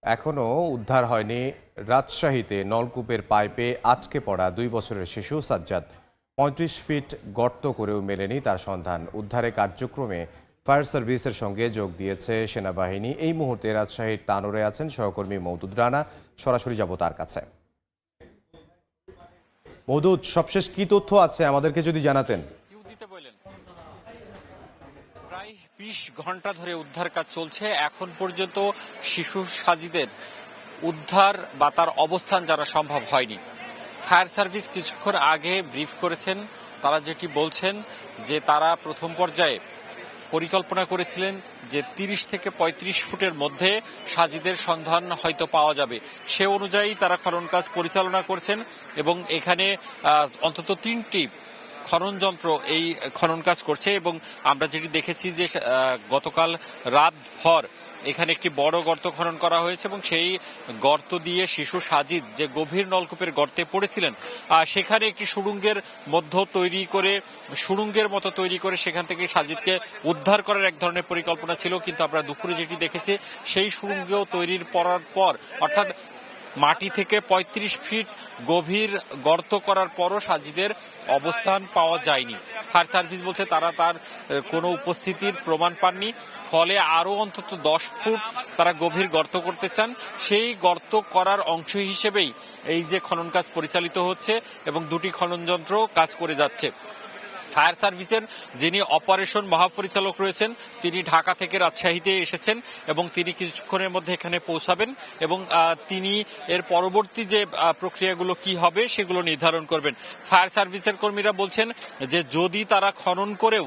এখনও উদ্ধার হয়নি রাজশাহীতে নলকূপের পাইপে আটকে পড়া 2 বছরের শিশু সাজ্জাদ। 35 ফিট গর্ত করেও মেলেনি তার সন্ধান। উদ্ধারে কার্যক্রমে ফায়ার সার্ভিসের সঙ্গে যোগ দিয়েছে সেনাবাহিনী। এই মুহূর্তে রাজশাহীর তানোরে আছেন সহকর্মী মওদুদ রানা। সরাসরি যাব তার কাছে। মওদুদ, সবশেষ কি তথ্য আছে আমাদেরকে যদি জানাতেন। প্রায় 20 ঘন্টা ধরে উদ্ধার কাজ চলছে। এখন পর্যন্ত শিশু সাজিদের উদ্ধার বা তার অবস্থান জানা সম্ভব হয়নি। ফায়ার সার্ভিস কিছুক্ষণ আগে ব্রিফ করেছেন। তারা যেটি বলছেন যে তারা প্রথম পর্যায়ে পরিকল্পনা করেছিলেন যে 30 থেকে 35 ফুটের মধ্যে সাজিদের সন্ধান হয়তো পাওয়া যাবে। সে অনুযায়ী তারা খনন কাজ পরিচালনা করছেন এবং এখানে অন্তত 3টি খনন যন্ত্র এই খনন কাজ করছে। এবং আমরা যেটি দেখেছি যে গতকাল রাতভর এখানে একটি বড় গর্ত খনন করা হয়েছে এবং সেই গর্ত দিয়ে শিশু সাজিদ যে গভীর নলকূপের গর্তে পড়েছিলেন সেখানে একটি সুড়ঙ্গের মতো তৈরি করে সেখান থেকে সাজিদকে উদ্ধার করার এক ধরনের পরিকল্পনা ছিল। কিন্তু আমরা দুপুরে যেটি দেখেছি সেই সুড়ঙ্গ তৈরির পর অর্থাৎ মাটি থেকে 35 ফিট গভীর গর্ত করার পরও সাজিদের অবস্থান পাওয়া যায়নি। ফায়ার সার্ভিস বলছে তারা তার কোনো উপস্থিতির প্রমাণ পাননি, ফলে আরো অন্তত 10 ফুট তারা গভীর গর্ত করতে চান। সেই গর্ত করার অংশ হিসেবেই এই যে খনন কাজ পরিচালিত হচ্ছে এবং 2টি খনন যন্ত্র কাজ করে যাচ্ছে। ফায়ার সার্ভিসের যিনি অপারেশন মহাপরিচালক রয়েছেন তিনি ঢাকা থেকে রাজশাহীতে এসেছেন এবং তিনি কিছুক্ষণের মধ্যে এখানে পৌঁছাবেন এবং তিনি এর পরবর্তী যে প্রক্রিয়াগুলো কি হবে সেগুলো নির্ধারণ করবেন। ফায়ার সার্ভিসের কর্মীরা বলছেন যে যদি তারা খনন করেও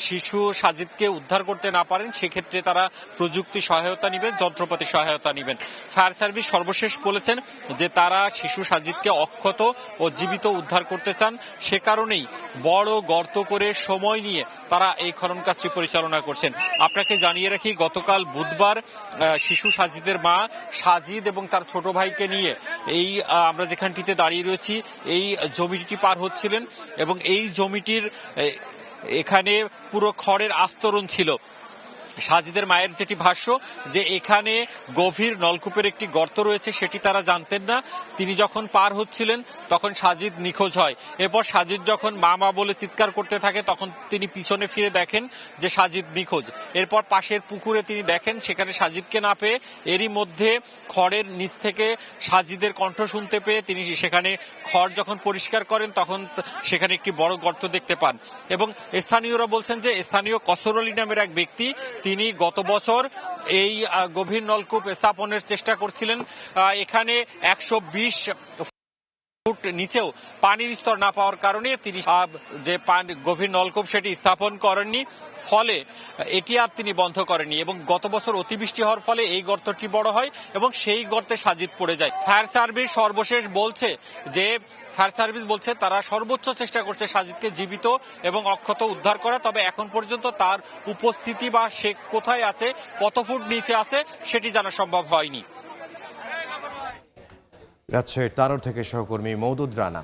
শিশু সাজিদকে উদ্ধার করতে না পারেন সেক্ষেত্রে তারা প্রযুক্তি সহায়তা নেবেন, যন্ত্রপাতি সহায়তা নেবেন। ফায়ার সার্ভিস সর্বশেষ বলেছেন যে তারা শিশু সাজিদকে অক্ষত ও জীবিত উদ্ধার করতে চান। সে কারণেই বড় গর্ত করে সময় নিয়ে তারা এই খনন কাজটি পরিচালনা করছেন। আপনাকে জানিয়ে রাখি গতকাল বুধবার শিশু সাজিদের মা সাজিদ এবং তার ছোট ভাইকে নিয়ে এই আমরা যেখানটিতে দাঁড়িয়ে রয়েছি এই জমিটি পার হচ্ছিলেন এবং এই জমিটির এখানে পুরো খড়ের আস্তরণ ছিল। সাজিদের মায়ের যেটি ভাষ্য যে এখানে গভীর নলকূপের একটি গর্ত রয়েছে সেটি তারা জানতেন না। তিনি যখন পার হচ্ছিলেন তখন সাজিদ নিখোঁজ হয়। এরপর সাজিদ যখন মা বলে চিৎকার করতে থাকে তখন তিনি পিছনে ফিরে দেখেন যে সাজিদ নিখোঁজ। এরপর পাশের পুকুরে তিনি দেখেন সেখানে সাজিদকে না পেয়ে এরই মধ্যে খড়ের নিচ থেকে সাজিদের কণ্ঠ শুনতে পেয়ে তিনি সেখানে খড় যখন পরিষ্কার করেন তখন সেখানে একটি বড় গর্ত দেখতে পান এবং স্থানীয়রা বলছেন যে স্থানীয় কসর আলী নামের এক ব্যক্তি তিনি গত বছর এই গভীর নলকূপ স্থাপনের চেষ্টা করছিলেন। এখানে 120 ফুট নিচেও পানির স্তর না পাওয়ার কারণে তিনি যে গভীর নলকূপ সেটি স্থাপন করেননি, ফলে এটি আর তিনি বন্ধ করেননি এবং গত বছর অতিবৃষ্টি হওয়ার ফলে এই গর্তটি বড় হয় এবং সেই গর্তে সাজিদ পড়ে যায়। ফায়ার সার্ভিস সর্বশেষ বলছে যে তারা সর্বোচ্চ চেষ্টা করছে সাজিদকে জীবিত এবং অক্ষত উদ্ধার করা। তবে এখন পর্যন্ত তার উপস্থিতি বা সে কোথায় আছে, কত ফুট নিচে আছে সেটি জানা সম্ভব হয়নি। রাজশাহীর তানোর থেকে সহকর্মী মওদুদ রানা।